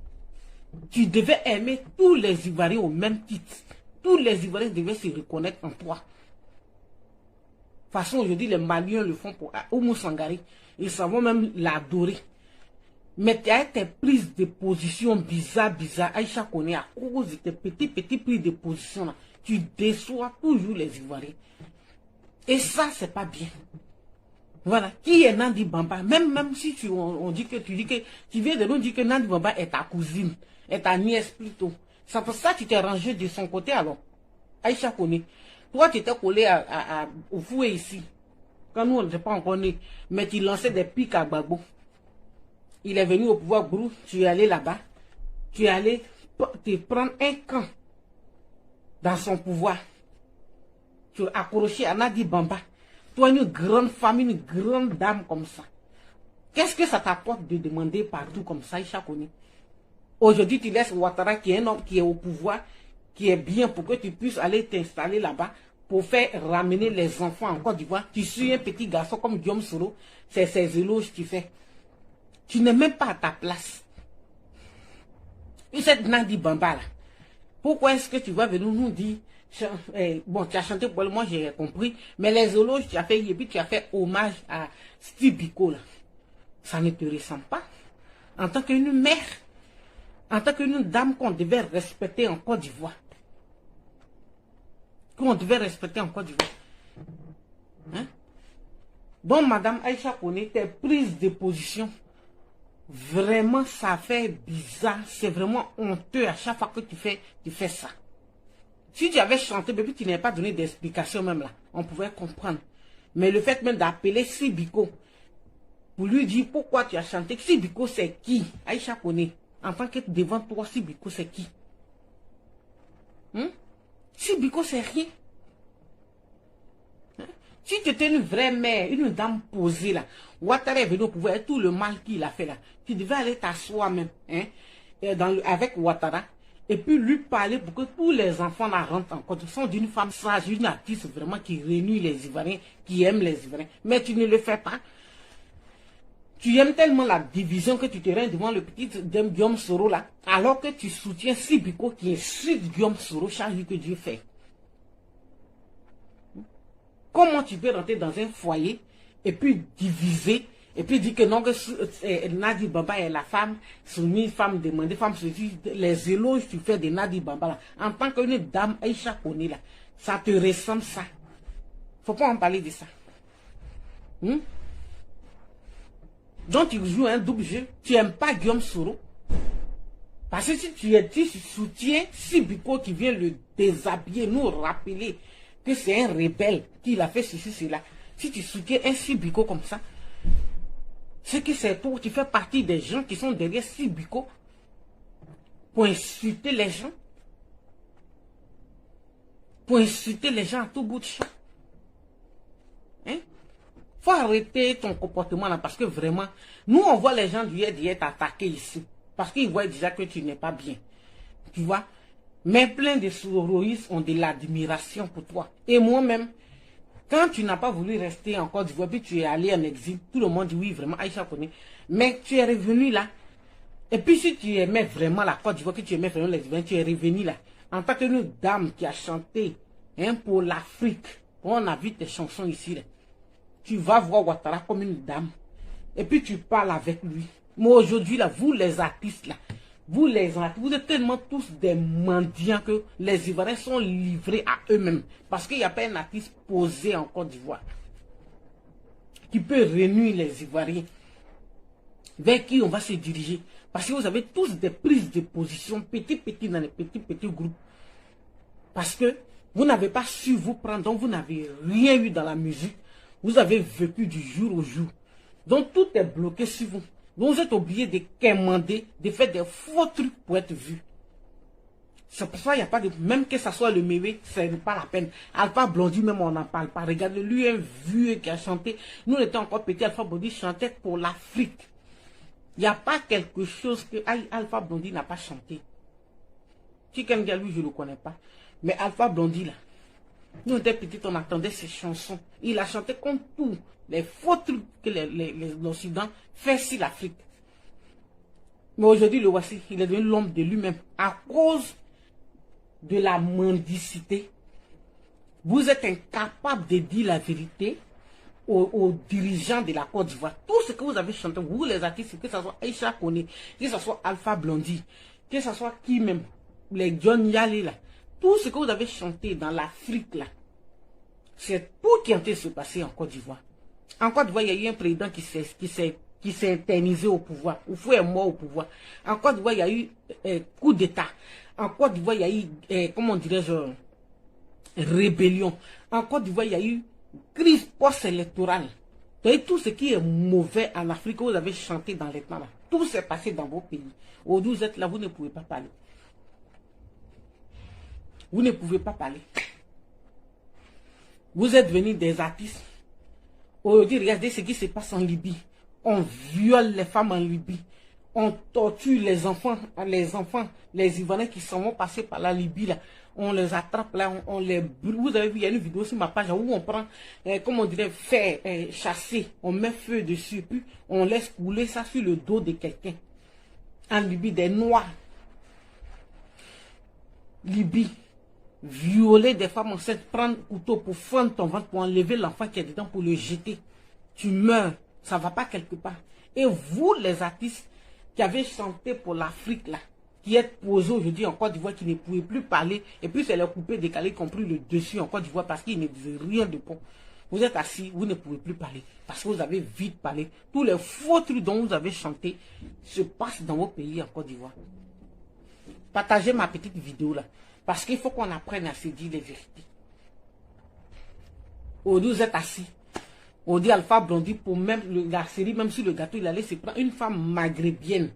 Tu devais aimer tous les Ivoiriens au même titre. Tous les Ivoiriens devaient se reconnaître en toi. De toute façon, aujourd'hui, les Maliens le font pour Oumou Sangaré. Ils savent même l'adorer. Mais tu as tes prises de position bizarres, Aïcha Koné, à cause de tes petits prises de position là, tu déçois toujours les Ivoiriens. Et ça, c'est pas bien. Voilà. Qui est Nandi Bamba? Même si on dit que tu viens de nous dire que Nandi Bamba est ta cousine, est ta nièce plutôt. C'est pour ça que tu t'es rangé de son côté alors. Aïcha Koné. Toi, tu étais collé au fouet ici. Quand nous, on n'était pas encore nés. Mais tu lançais des pics à Gbagbo. Il est venu au pouvoir Brou, tu es allé là-bas. Tu es allé te prendre un camp dans son pouvoir. Tu es accroché à Nadi Bamba. Toi, une grande femme, une grande dame comme ça. Qu'est-ce que ça t'apporte de demander partout comme ça, Aïcha Koné? Aujourd'hui, tu laisses Ouattara, qui est un homme qui est au pouvoir, qui est bien pour que tu puisses aller t'installer là-bas pour faire ramener les enfants en Côte d'Ivoire. Tu suis un petit garçon comme Guillaume Soro, c'est ses éloges que tu fais. Tu n'es même pas à ta place. Et cette Nadi Bamba là, pourquoi est-ce que tu vas venir nous dire, bon, tu as chanté pour moi, j'ai compris, mais les éloges tu as fait, et puis tu as fait hommage à Steve Biko là. Ça ne te ressemble pas. En tant qu'une mère, en tant qu'une dame qu'on devait respecter en Côte d'Ivoire. Qu'on devait respecter en Côte d'Ivoire. Hein? Donc, Madame Aïcha Koné, tes prises de position, vraiment, ça fait bizarre. C'est vraiment honteux à chaque fois que tu fais ça. Si tu avais chanté, mais puis tu n'avais pas donné d'explication même là, on pouvait comprendre. Mais le fait même d'appeler Sibiko, pour lui dire pourquoi tu as chanté, Sibiko c'est qui? Aïcha Koné. En tant que devant toi, Sibiko, c'est qui? Sibiko, c'est rien. Si tu étais une vraie mère, une dame posée là, Ouattara est venu au pouvoir et tout le mal qu'il a fait là, tu devais aller t'asseoir même, avec Ouattara, et puis lui parler pour que tous les enfants là rentrent en compte. Sont d'une femme sage, une artiste vraiment qui réunit les Ivoiriens, qui aime les Ivoiriens. Mais tu ne le fais pas. Tu aimes tellement la division que tu te rends devant le petit Guillaume Soro là, alors que tu soutiens Sibiko qui insulte Guillaume Soro chaque jour que Dieu fait. Comment tu peux rentrer dans un foyer et puis diviser, et puis dire que non, que Nadi Bamba est la femme soumise, femme demandée, femme soumise, les éloges que tu fais de Nadi Bamba là, en tant qu'une dame Aïcha Koné là, Ça te ressemble ça. Faut pas en parler de ça. Donc tu joues un double jeu. Tu n'aimes pas Guillaume Soro. Parce que si tu soutiens Sibiko qui vient le déshabiller, nous rappeler que c'est un rebelle qui l'a fait ceci, cela. Si tu soutiens un Sibiko comme ça, c'est que c'est pour, tu fais partie des gens qui sont derrière Sibiko pour insulter les gens. Pour insulter les gens à tout bout de champ. Hein? Faut arrêter ton comportement là parce que vraiment, nous on voit les gens d'hier t'attaquer ici. Parce qu'ils voient déjà que tu n'es pas bien. Tu vois? Mais plein de soroïstes ont de l'admiration pour toi. Et moi-même, quand tu n'as pas voulu rester en Côte d'Ivoire, puis tu es allé en exil, tout le monde dit oui, vraiment, Aïcha connaît. Mais tu es revenu là. Et puis si tu aimais vraiment la Côte d'Ivoire, que tu aimais vraiment les Ivoiriens, tu es revenu là. En tant qu'une dame qui a chanté pour l'Afrique, on a vu tes chansons ici. Là. Tu vas voir Ouattara comme une dame. Et puis tu parles avec lui. Mais aujourd'hui, là, vous les artistes, là, vous êtes tellement tous des mendiants que les Ivoiriens sont livrés à eux-mêmes. Parce qu'il n'y a pas un artiste posé en Côte d'Ivoire qui peut réunir les Ivoiriens. Vers qui on va se diriger. Parce que vous avez tous des prises de position petit dans les petits groupes. Parce que vous n'avez pas su vous prendre, donc vous n'avez rien eu dans la musique. Vous avez vécu du jour au jour. Donc tout est bloqué sur vous. Donc vous êtes obligé de quémander, de faire des faux trucs pour être vu. C'est pour ça qu'il n'y a pas de... Même que ça soit le méwé, ce n'est pas la peine. Alpha Blondy, même on n'en parle pas. Regardez, lui, un vieux qui a chanté. Nous, on était encore petits, Alpha Blondy chantait pour l'Afrique. Il n'y a pas quelque chose que Alpha Blondy n'a pas chanté. Chicken Dia, lui, je ne le connais pas. Mais Alpha Blondy, là, nous, on était petits, on attendait ses chansons. Il a chanté comme tous les faux trucs que l'Occident fait sur l'Afrique. Mais aujourd'hui, le voici, il est devenu l'homme de lui-même. À cause de la mendicité, vous êtes incapable de dire la vérité aux dirigeants de la Côte d'Ivoire. Tout ce que vous avez chanté, vous les artistes, que ce soit Aïcha Koné, que ce soit Alpha Blondy, que ce soit qui même, les John Yale là, tout ce que vous avez chanté dans l'Afrique là, c'est tout qui est en train de se passer en Côte d'Ivoire. En Côte d'Ivoire, il y a eu un président qui s'est internisé au pouvoir. Oufou est mort au pouvoir. En Côte d'Ivoire, il y a eu coup d'État. En Côte d'Ivoire, il y a eu, comment dirais-je, rébellion. En Côte d'Ivoire, il y a eu crise post-électorale. Vous voyez, tout ce qui est mauvais en Afrique, vous avez chanté dans les temps là. Tout s'est passé dans vos pays. Aujourd'hui, vous êtes là, vous ne pouvez pas parler. Vous ne pouvez pas parler. Vous êtes venus des artistes. Aujourd'hui, regardez ce qui se passe en Libye. On viole les femmes en Libye. On torture les enfants, les Ivoiriens qui s'en vont passer par la Libye là. On les attrape là, on les brûle. Vous avez vu, il y a une vidéo sur ma page où on prend, comment on dirait, fer chasser. On met feu dessus, puis on laisse couler ça sur le dos de quelqu'un. En Libye, des Noirs. Libye. Violer des femmes enceintes, prendre un couteau pour fendre ton ventre, pour enlever l'enfant qui est dedans, pour le jeter. Tu meurs, ça ne va pas quelque part. Et vous, les artistes qui avez chanté pour l'Afrique, là, qui êtes posés aujourd'hui en Côte d'Ivoire, qui ne pouvaient plus parler, et puis c'est les coupés décalés qui ont pris le dessus en Côte d'Ivoire parce qu'ils ne disaient rien de bon. Vous êtes assis, vous ne pouvez plus parler, parce que vous avez vite parlé. Tous les faux trucs dont vous avez chanté se passent dans vos pays en Côte d'Ivoire. Partagez ma petite vidéo là. Parce qu'il faut qu'on apprenne à se dire les vérités. Aujourd'hui, vous êtes assis. Aujourd'hui, Alpha Blondy, pour même la série, même sur le gâteau, il allait se prendre une femme maghrébienne,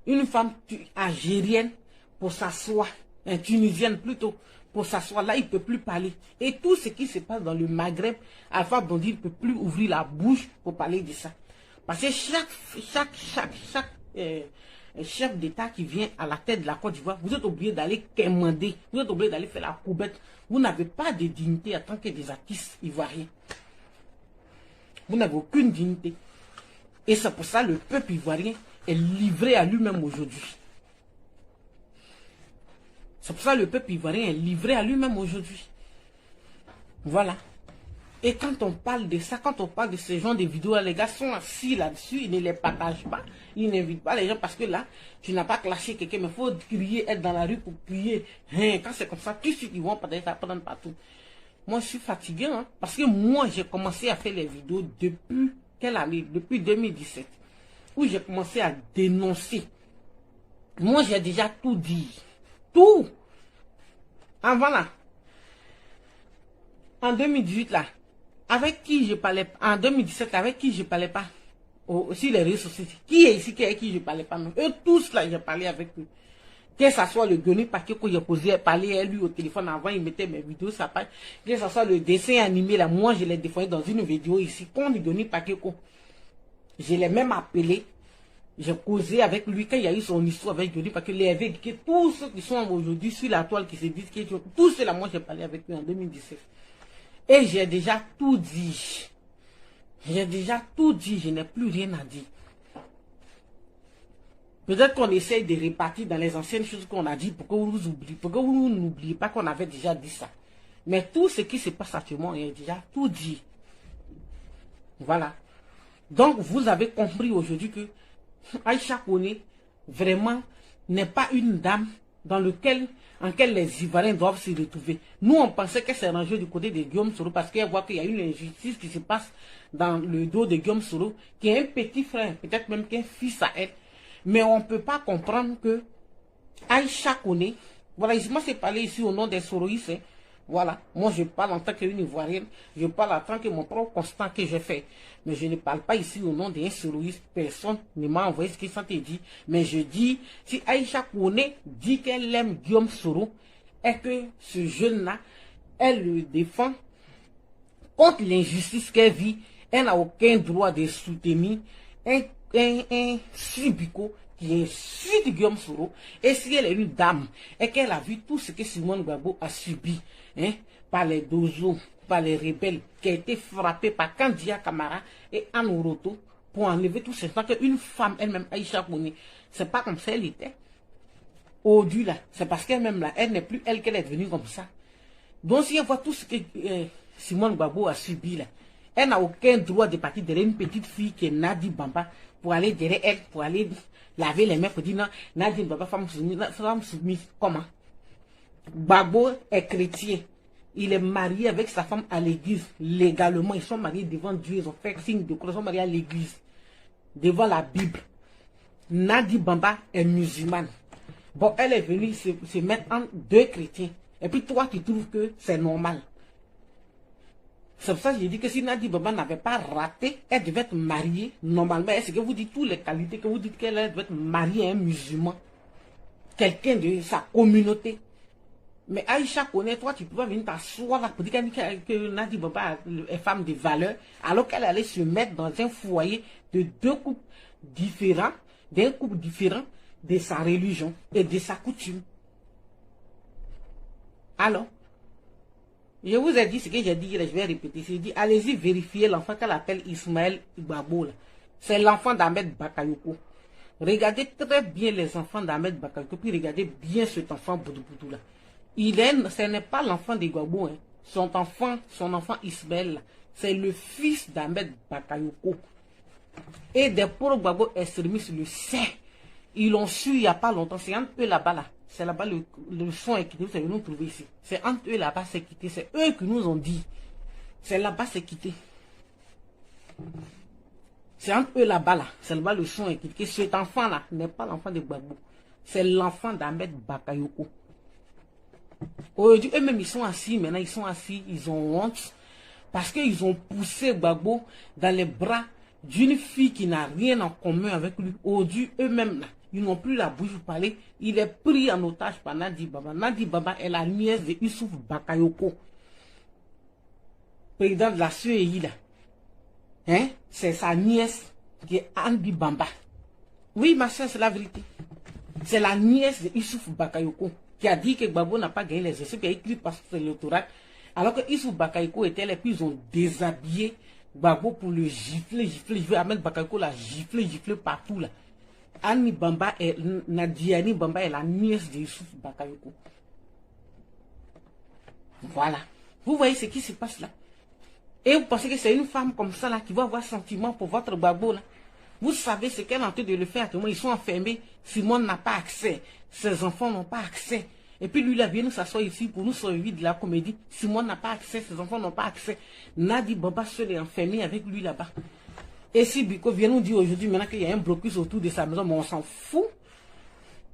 une femme algérienne pour s'asseoir, tunisienne plutôt, pour s'asseoir. Là, il ne peut plus parler. Et tout ce qui se passe dans le Maghreb, Alpha Blondy ne peut plus ouvrir la bouche pour parler de ça. Parce que chaque chef d'État qui vient à la tête de la Côte d'Ivoire, vous êtes obligé d'aller quémander, vous êtes obligé d'aller faire la coubette. Vous n'avez pas de dignité en tant que des artistes ivoiriens. Vous n'avez aucune dignité. Et c'est pour ça que le peuple ivoirien est livré à lui-même aujourd'hui. C'est pour ça que le peuple ivoirien est livré à lui-même aujourd'hui. Voilà. Et quand on parle de ça, quand on parle de ce genre de vidéos, les gars sont assis là-dessus, ils ne les partagent pas, ils n'invitent pas les gens parce que là, tu n'as pas clashé quelqu'un, mais il faut crier, être dans la rue pour crier. Hein, quand c'est comme ça, tous ceux qui vont partager ça prendre partout. Moi, je suis fatigué, hein, parce que moi, j'ai commencé à faire les vidéos depuis quelle année? Depuis 2017, où j'ai commencé à dénoncer. Moi, j'ai déjà tout dit. Tout. Avant là. En 2018 là. Avec qui je parlais pas, en 2017, avec qui je parlais pas, sur les réseaux sociaux, qui est ici, avec qui je parlais pas, non? Eux tous là, j'ai parlé avec eux. Que ce soit le Guéni Paquet que j'ai posé, parlé à lui au téléphone avant, il mettait mes vidéos, ça passe. Que ce soit le dessin animé là, moi je l'ai défendu dans une vidéo ici, quand le Guéni Paquet, je l'ai même appelé, j'ai causé avec lui quand il y a eu son histoire avec Guéni Paquet, que tous ceux qui sont aujourd'hui sur la toile qui se disent que tous ceux là, moi j'ai parlé avec lui en 2017. Et j'ai déjà tout dit. J'ai déjà tout dit. Je n'ai plus rien à dire. Peut-être qu'on essaye de répartir dans les anciennes choses qu'on a dit pour que vous oubliez. Pour que vous n'oubliez pas qu'on avait déjà dit ça. Mais tout ce qui se passe actuellement, j'ai déjà tout dit. Voilà. Donc, vous avez compris aujourd'hui que Aïcha Koné, vraiment, n'est pas une dame dans lequel les Ivoiriens doivent se retrouver. Nous, on pensait que c'est rangé du côté de Guillaume Soro parce qu'elle voit qu'il y a une injustice qui se passe dans le dos de Guillaume Soro, qui est un petit frère, peut-être même qu'un fils à elle. Mais on ne peut pas comprendre que Aïcha Koné, voilà, moi c'est parlé ici au nom des Soroïs, hein. Voilà, moi je parle en tant qu'une Ivoirienne, je parle en tant que mon propre constat que j'ai fait. Mais je ne parle pas ici au nom d'un soloiste, personne ne m'a envoyé ce qu'il s'en dit. Mais je dis, si Aïcha Koné dit qu'elle aime Guillaume Soro, et que ce jeune-là, elle le défend contre l'injustice qu'elle vit, elle n'a aucun droit de soutenir un subico qui insulte Guillaume Soro. Et si elle est une dame et qu'elle a vu tout ce que Simone Gbagbo a subi, hein, par les dozos, par les rebelles, qui a été frappé par Kandia Kamara et Anne Oroto pour enlever tout ce temps qu'une femme elle-même, Aïcha Koné, c'est pas comme ça elle était. Aujourd'hui là, c'est parce qu'elle-même là, elle n'est plus elle qu'elle est devenue comme ça. Donc si elle voit tout ce que Simone Gbagbo a subi là, elle n'a aucun droit de partir derrière une petite fille qui est Nadi Bamba pour aller derrière elle, pour aller laver les mains pour dire non, Nadi Bamba, femme soumise, comment? Gbagbo est chrétien. Il est marié avec sa femme à l'église, légalement. Ils sont mariés devant Dieu, ils ont fait signe de croix, ils sont mariés à l'église, devant la Bible. Nadi Bamba est musulmane. Bon, elle est venue se mettre en deux chrétiens. Et puis toi, tu trouves que c'est normal. C'est pour ça que j'ai dit que si Nadi Bamba n'avait pas raté, elle devait être mariée normalement. Est-ce que vous dites toutes les qualités que vous dites qu'elle devait être mariée à un musulman? Quelqu'un de sa communauté. Mais Aïcha Koné, toi, tu peux pas venir t'asseoir là pour dire que Nadi Bamba est femme de valeur, alors qu'elle allait se mettre dans un foyer de deux couples différents, d'un couple différent de sa religion et de sa coutume. Alors, je vous ai dit ce que j'ai dit, je vais répéter. J'ai dit, allez-y vérifier l'enfant qu'elle appelle Ismaël Gbagbo. C'est l'enfant d'Ahmed Bakayoko. Regardez très bien les enfants d'Ahmed Bakayoko, puis regardez bien cet enfant Boudou là. Ce n'est pas l'enfant de Gbagbo, hein. Son enfant Ismaël, c'est le fils d'Ahmed Bakayoko. Et des pauvres Gbagbo extrémistes le savent. Ils l'ont su il n'y a pas longtemps. C'est entre eux là-bas là. C'est là-bas le son est quitté. Vous savez, nous trouver ici. C'est entre eux là-bas c'est quitté. C'est eux qui nous ont dit. C'est là-bas c'est quitté. C'est entre eux là-bas là. C'est là-bas le son est quitté. Cet enfant là n'est pas l'enfant de Gbagbo. C'est l'enfant d'Ahmed Bakayoko. Aujourd'hui, eux-mêmes, ils sont assis, maintenant, ils sont assis, ils ont honte, parce qu'ils ont poussé Gbagbo dans les bras d'une fille qui n'a rien en commun avec lui. Aujourd'hui, eux-mêmes, ils n'ont plus la bouche pour parler. Il est pris en otage par Nadi Bamba. Nadi Bamba est la nièce de Youssouf Bakayoko, président de la CEI, là. Hein? C'est sa nièce qui est Nadi Bamba. Oui, ma soeur, c'est la vérité. C'est la nièce de Youssouf Bakayoko qui a dit que Gbagbo n'a pas gagné les essais, qui a écrit par l'électorat, alors que Youssouf Bakayoko était là, puis ils ont déshabillé Gbagbo pour le gifler. Ahmed Bakayoko l'a giflé partout là. Nadiani Bamba est la nièce de Youssouf Bakayoko. Voilà. Vous voyez ce qui se passe là. Et vous pensez que c'est une femme comme ça là qui va avoir sentiment pour votre Gbagbo là? Vous savez ce qu'elle est en train de le faire actuellement. Ils sont enfermés. Simone n'a pas accès. Ses enfants n'ont pas accès. Et puis lui, il vient nous s'asseoir ici pour nous sauver de la comédie. Simone n'a pas accès. Ses enfants n'ont pas accès. Nadi Bamba seul est enfermé avec lui là-bas. Et si Biko vient nous dire aujourd'hui maintenant qu'il y a un blocus autour de sa maison, mais on s'en fout.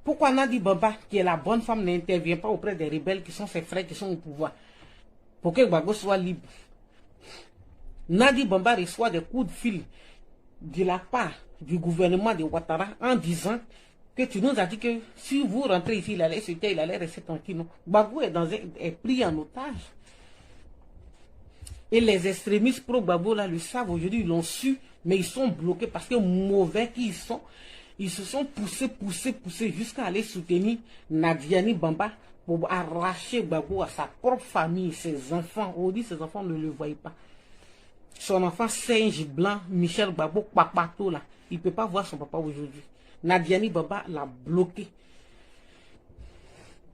Pourquoi Nadi Bamba, qui est la bonne femme, n'intervient pas auprès des rebelles qui sont ses frères qui sont au pouvoir? Pour que Gbagbo soit libre. Nadi Bamba reçoit des coups de fil de la part du gouvernement de Ouattara en disant que tu nous as dit que si vous rentrez ici, il allait se taire, il allait rester tranquille. Gbagbo est pris en otage. Et les extrémistes pro-Gbagbo là le savent aujourd'hui, ils l'ont su, mais ils sont bloqués parce que mauvais qu'ils sont, ils se sont poussés jusqu'à aller soutenir Nadiani Bamba pour arracher Gbagbo à sa propre famille, ses enfants. On dit ses enfants ne le voyaient pas. Son enfant singe blanc, Michel Gbagbo, papato là, il ne peut pas voir son papa aujourd'hui. Nadiani Bamba l'a bloqué.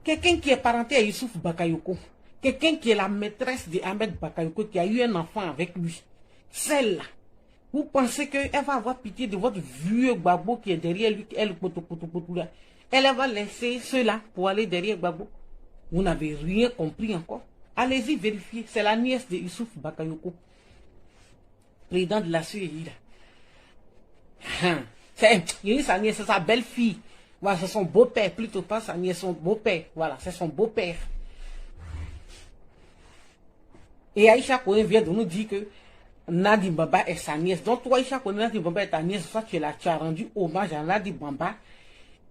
Quelqu'un qui est parenté à Youssouf Bakayoko, quelqu'un qui est la maîtresse de Ahmed Bakayoko, qui a eu un enfant avec lui, celle-là, vous pensez qu'elle va avoir pitié de votre vieux Gbagbo qui est derrière lui, elle va laisser cela pour aller derrière Gbagbo? Vous n'avez rien compris encore. Allez-y vérifier, c'est la nièce de Youssouf Bakayoko, président de la CEI. C'est sa nièce, c'est sa belle-fille. Voilà, c'est son beau-père, plutôt pas sa nièce, son beau-père. Voilà, c'est son beau-père. Et Aïcha Kone vient de nous dire que Nadi Bamba est sa nièce. Donc toi, Aïcha Kone, Nadi Bamba est ta nièce. Ça, tu as rendu hommage à Nadi Bamba.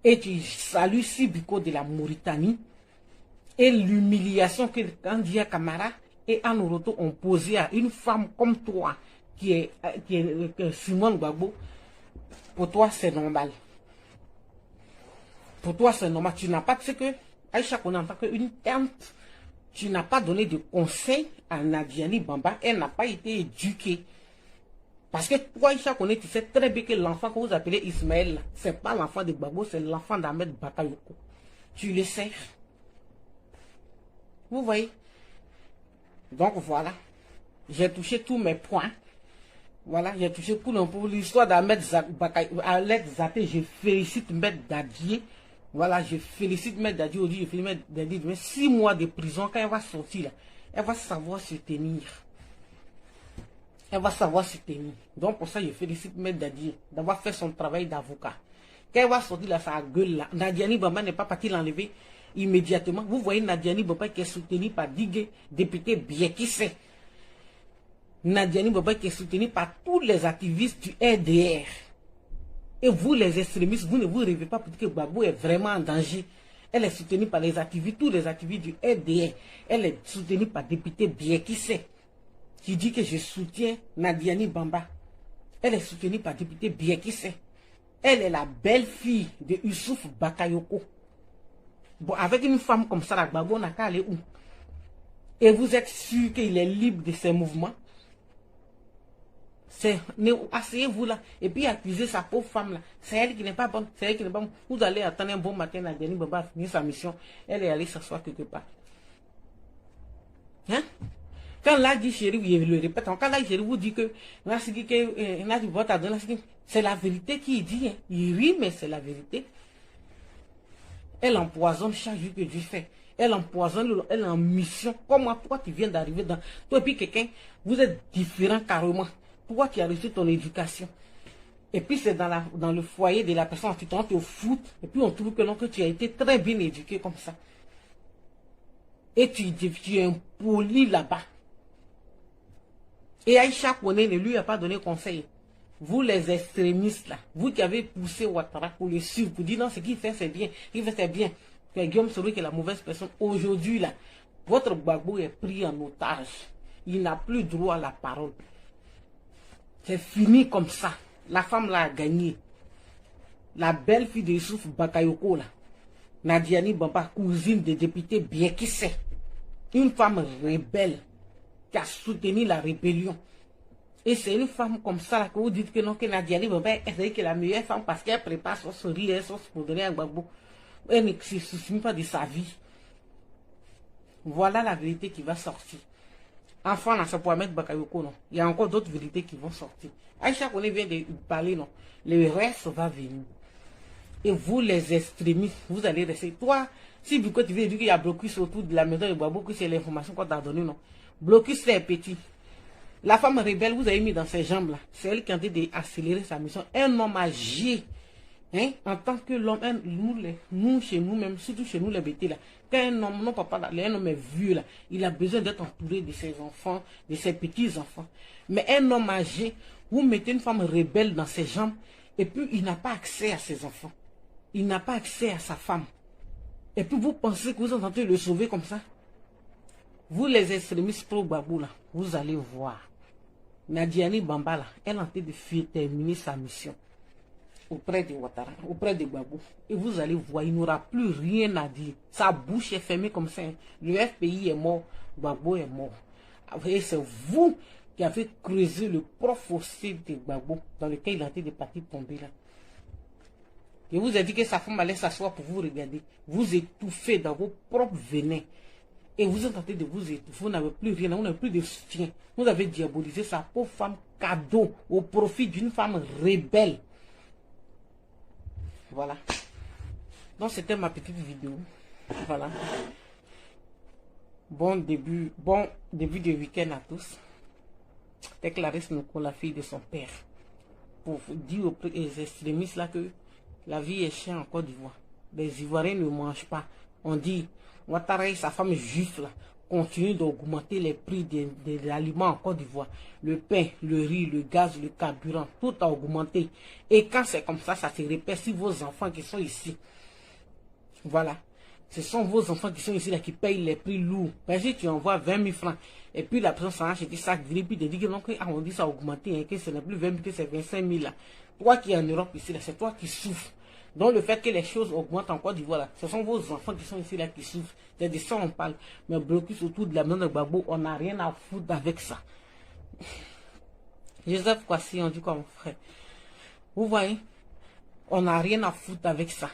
Et tu salues Sibiko de la Mauritanie. Et l'humiliation que Kandia Kamara et Anoroto ont posé à une femme comme toi, qui est Simone Gbagbo. Pour toi, c'est normal. Pour toi, c'est normal. Tu n'as pas, tu sais que Aïcha Kone en tant qu'une tante, tu n'as pas donné de conseils à Nadiani Bamba. Elle n'a pas été éduquée. Parce que toi, Aïcha Kone, tu sais très bien que l'enfant que vous appelez Ismaël, ce n'est pas l'enfant de Gbagbo, c'est l'enfant d'Ahmed Bakayoko. Tu le sais. Vous voyez? Donc voilà. J'ai touché tous mes points. Voilà, j'ai touché pour l'histoire d'Ahmed Zaté. Je félicite Maître Dadier. Voilà, je félicite Maître Dadier aujourd'hui. Je félicite Maître Dadier. Mais 6 mois de prison, quand elle va sortir, là, elle va savoir se tenir. Elle va savoir se tenir. Donc pour ça, je félicite Maître Dadier d'avoir fait son travail d'avocat. Quand elle va sortir là, sa gueule là, Nadiani Bamba n'est pas parti l'enlever immédiatement. Vous voyez Nadiani Bamba qui est soutenu par Digue, député bien qui sait. Nadiani Bamba qui est soutenu par tous les activistes du RDR. Et vous, les extrémistes, vous ne vous rêvez pas pour dire que Gbagbo est vraiment en danger. Elle est soutenue par les activistes, tous les activistes du RDR. Elle est soutenue par député bien qui sait, qui dit que je soutiens Nadiani Bamba. Elle est soutenue par député bien qui sait. Elle est la belle-fille de Youssouf Bakayoko. Bon, avec une femme comme ça, la Gbagbo n'a qu'à aller où? Et vous êtes sûr qu'il est libre de ses mouvements? Asseyez-vous là, et puis accusez sa pauvre femme là. C'est elle qui n'est pas bonne, c'est elle qui n'est pas bonne. Vous allez attendre un bon matin, Nadiani Bamba a fini sa mission. Elle est allée s'asseoir quelque part. Hein? Quand Ladi Chéri, je le répète, quand Ladi Chéri vous dit que c'est la vérité qu'il dit. Hein. Il rit, mais c'est la vérité. Elle empoisonne chaque jour que Dieu fait. Elle empoisonne, elle est en mission. Comment toi tu viens d'arriver dans... Toi et puis quelqu'un, vous êtes différents carrément. Pourquoi tu as reçu ton éducation? Et puis c'est dans le foyer de la personne, tu t'entres au foot, et puis on trouve que non, que tu as été très bien éduqué comme ça. Et tu es impoli là-bas. Et Aïcha Kone ne lui a pas donné conseil. Vous les extrémistes là, vous qui avez poussé Ouattara pour le suivre, pour dire non, ce qu'il fait c'est bien, il fait c'est bien. Que Guillaume Soro qui est la mauvaise personne, aujourd'hui là, votre Gbagbo est pris en otage. Il n'a plus droit à la parole. C'est fini comme ça. La femme là a gagné. La belle-fille de Youssouf Bakayoko là, Nadiani Bamba, cousine des députés bien qui sait. Une femme rebelle qui a soutenu la rébellion. Et c'est une femme comme ça là, que vous dites que non, que Nadiani Bamba est la meilleure femme parce qu'elle prépare son riz et son pour donner à Gbagbo. Elle ne se soucie pas de sa vie. Voilà la vérité qui va sortir. Enfant, là, ça pourra mettre Bakayoko, non. Il y a encore d'autres vérités qui vont sortir. Aïcha qu'on vient de parler, non. Le reste va venir. Et vous, les extrémistes, vous allez rester. Toi, si Biko, tu veux dire qu'il y a blocus autour de la maison de Babou, que c'est l'information qu'on t'a donnée, non. Blocus, c'est petit. La femme rebelle, vous avez mis dans ses jambes, là. C'est elle qui a dit d'accélérer sa mission. Un homme âgé. Hein, en tant que l'homme, nous, chez nous-mêmes, surtout chez nous, les bêtés, là, quand un homme, non, papa, là, un homme est vieux, là, il a besoin d'être entouré de ses enfants, de ses petits-enfants. Mais un homme âgé, vous mettez une femme rebelle dans ses jambes, et puis il n'a pas accès à ses enfants. Il n'a pas accès à sa femme. Et puis vous pensez que vous êtes en train de le sauver comme ça? Vous, les extrémistes pro-Babou, là, vous allez voir. Nadiani Bamba, là, elle est en train de terminer sa mission auprès de Ouattara, auprès de Gbagbo. Et vous allez voir, il n'aura plus rien à dire. Sa bouche est fermée comme ça. Le FPI est mort, Gbagbo est mort. Et c'est vous qui avez creusé le fossé de Gbagbo dans lequel il a été de partir tomber là. Et vous avez dit que sa femme allait s'asseoir pour vous regarder. Vous étouffez dans vos propres venins. Et vous êtes en train de vous étouffer. Vous n'avez plus rien, vous n'avez plus de soutien. Vous avez diabolisé sa pauvre femme cadeau au profit d'une femme rebelle. Voilà. Donc c'était ma petite vidéo. Voilà. Bon début de week-end à tous. C'est Clarisse Noko, la fille de son père. Pour dire aux extrémistes là que la vie est chère en Côte d'Ivoire. Les Ivoiriens ne mangent pas. On dit, Ouattara et sa femme juive là continuent d'augmenter les prix des aliments en Côte d'Ivoire. Le pain, le riz, le gaz, le carburant, tout a augmenté. Et quand c'est comme ça se répète sur vos enfants qui sont ici. Voilà. Ce sont vos enfants qui sont ici là qui payent les prix lourds. Parce que tu envoies 20 000 francs. Et puis la personne s'en achète ça grille, puis te dit que non, on dit ça a augmenté, hein, que ce n'est plus 20 000, que c'est 25 000 là. Toi qui es en Europe ici, là, c'est toi qui souffres. Donc le fait que les choses augmentent en Côte d'Ivoire, ce sont vos enfants qui sont ici là qui souffrent. C'est de ça on parle. Mais blocus autour de la maison de Gbagbo, on n'a rien à foutre avec ça. Joseph Kwasi, on dit comme frère. Vous voyez, on n'a rien à foutre avec ça.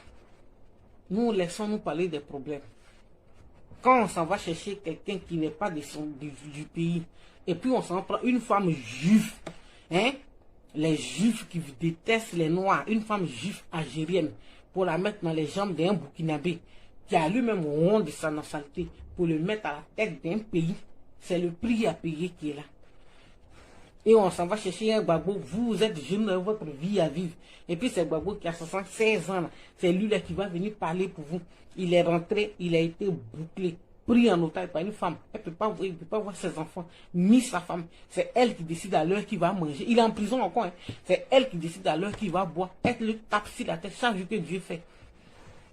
Nous laissons-nous parler des problèmes. Quand on s'en va chercher quelqu'un qui n'est pas du pays, et puis on s'en prend une femme juive, hein? Les juifs qui détestent les noirs, une femme juive algérienne, pour la mettre dans les jambes d'un Burkinabé, qui a lui-même honte de sa nationalité, pour le mettre à la tête d'un pays, c'est le prix à payer qui est là. Et on s'en va chercher un Gbagbo, vous êtes jeune dans votre vie à vivre. Et puis c'est Gbagbo qui a 76 ans, c'est lui là qui va venir parler pour vous. Il est rentré, il a été bouclé, pris en otage par une femme. Elle ne peut pas voir ses enfants, ni sa femme. C'est elle qui décide à l'heure qu'il va manger. Il est en prison encore. Hein. C'est elle qui décide à l'heure qu'il va boire. Elle le tape sur la tête chaque jour que Dieu fait.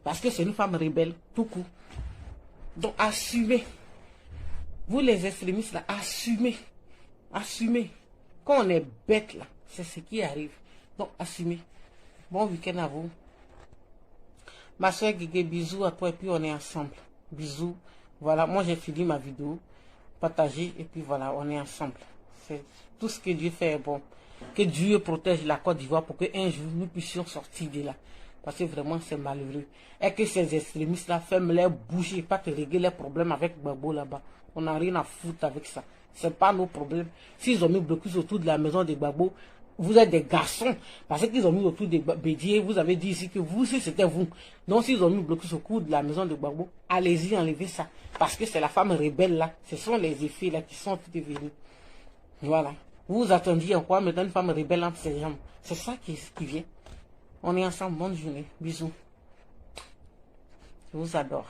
Parce que c'est une femme rebelle, tout court. Donc assumez. Vous les extrémistes là, assumez. Assumez. Quand on est bête là, c'est ce qui arrive. Donc assumez. Bon week-end à vous. Ma soeur Guigué, bisous à toi et puis on est ensemble. Bisous. Voilà, moi j'ai fini ma vidéo. Partagez et puis voilà, on est ensemble. C'est tout ce que Dieu fait est bon. Que Dieu protège la Côte d'Ivoire pour qu'un jour nous puissions sortir de là. Parce que vraiment c'est malheureux. Et que ces extrémistes là ferment les bouches et pas te régler les problèmes avec Gbagbo là-bas. On n'a rien à foutre avec ça. C'est pas nos problèmes. S'ils ont mis blocus autour de la maison de Gbagbo, vous êtes des garçons. Parce qu'ils ont mis autour de Bédier, vous avez dit ici que vous, si c'était vous. Donc s'ils ont mis blocus autour de la maison de Gbagbo, allez-y, enlevez ça. Parce que c'est la femme rebelle là. Ce sont les effets là qui sont venus. Voilà. Vous attendiez encore maintenant une femme rebelle entre ses jambes. C'est ça qui vient. On est ensemble. Bonne journée. Bisous. Je vous adore.